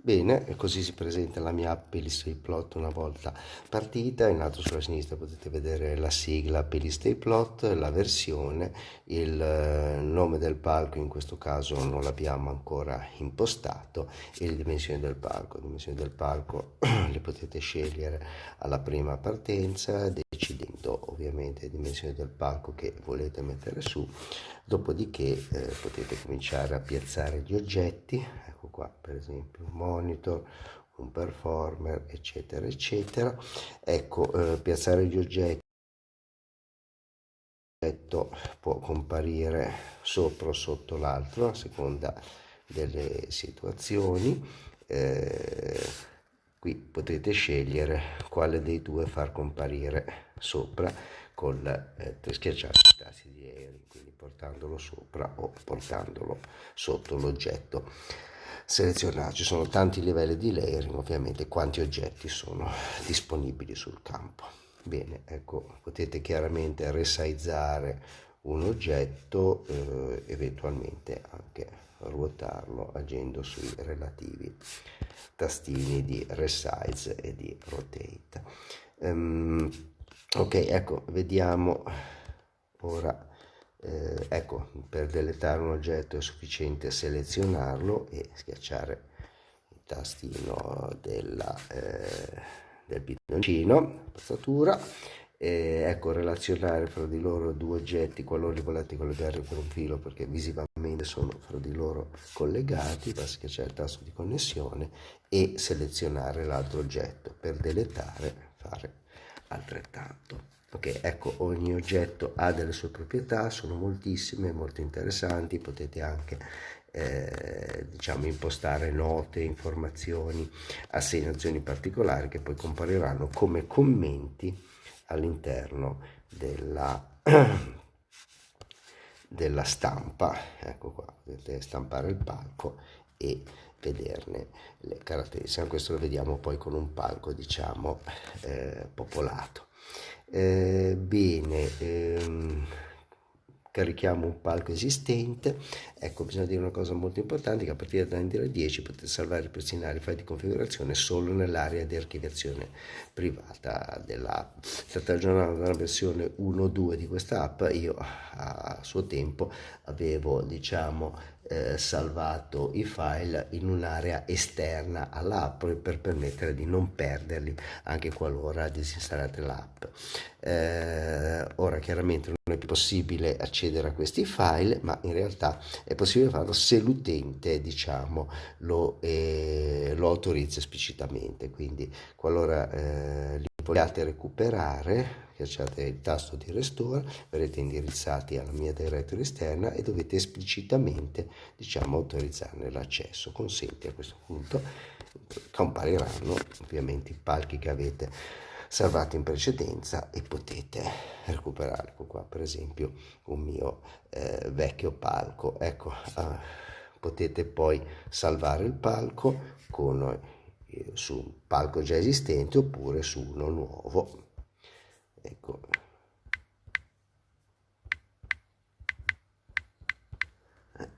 Bene, e così si presenta la mia app Pelistri Plot una volta partita. In alto sulla sinistra potete vedere la sigla Pelistri Plot, la versione, il nome del palco, in questo caso non l'abbiamo ancora impostato, e le dimensioni del palco. Le dimensioni del palco le potete scegliere alla prima partenza, decidendo ovviamente le dimensioni del palco che volete mettere su. Dopodiché potete cominciare a piazzare gli oggetti. Ecco qua per esempio un monitor, un performer, eccetera eccetera. Ecco, piazzare gli oggetti può comparire sopra o sotto l'altro a seconda delle situazioni. Qui potete scegliere quale dei due far comparire sopra schiacciando i tasti di layering, quindi portandolo sopra o portandolo sotto l'oggetto selezionato. Ci sono tanti livelli di layering, ovviamente quanti oggetti sono disponibili sul campo. Bene, ecco, potete chiaramente resizare un oggetto, eventualmente anche ruotarlo agendo sui relativi tastini di resize e di rotate. Ok, ecco, vediamo ora. Ecco, per deletare un oggetto è sufficiente selezionarlo e schiacciare il tastino del biddoncino, spazzatura. Ecco, relazionare fra di loro due oggetti qualora li volete collegare con un filo, perché visivamente sono fra di loro collegati. Basta schiacciare il tasto di connessione e selezionare l'altro oggetto. Per deletare fare altrettanto. Ok, ecco, ogni oggetto ha delle sue proprietà, sono moltissime, molto interessanti. Potete anche diciamo impostare note, informazioni, assegnazioni particolari che poi compariranno come commenti all'interno della stampa. Ecco qua, potete stampare il palco e vederne le caratteristiche. Questo lo vediamo poi con un palco, diciamo, popolato. Bene, carichiamo un palco esistente. Ecco, bisogna dire una cosa molto importante, che a partire da Ender 10 potete salvare e ripristinare i file di configurazione solo nell'area di archiviazione privata dell'app. State aggiornando la versione 1.2 di questa app. Io a suo tempo avevo, diciamo, salvato i file in un'area esterna all'app per permettere di non perderli anche qualora disinstallate l'app. Ora chiaramente non è più possibile accedere a questi file, ma in realtà è possibile farlo se l'utente, diciamo, lo autorizza esplicitamente. Quindi qualora li vogliate recuperare, schiacciate il tasto di restore, verrete indirizzati alla mia directory esterna e dovete esplicitamente, diciamo, autorizzarne l'accesso. Consenti a questo punto, compariranno ovviamente i palchi che avete salvato in precedenza e potete recuperare. Ecco qua per esempio un mio vecchio palco. Ecco, potete poi salvare il palco su un palco già esistente oppure su uno nuovo. Ecco.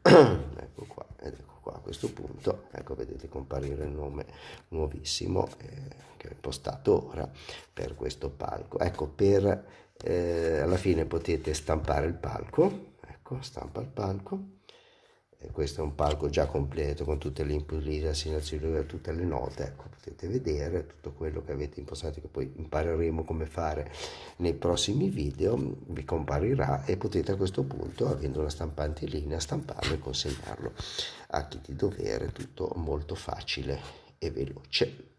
Ecco qua, ed ecco qua a questo punto, ecco, vedete comparire il nome nuovissimo che ho impostato ora per questo palco. Ecco, alla fine potete stampare il palco. Ecco, stampa il palco. Questo è un palco già completo con tutte le input, le assegnazioni, tutte le note. Ecco, potete vedere tutto quello che avete impostato, che poi impareremo come fare nei prossimi video. Vi comparirà e potete a questo punto, avendo una stampante in linea, stamparlo e consegnarlo a chi di dovere. Tutto molto facile e veloce.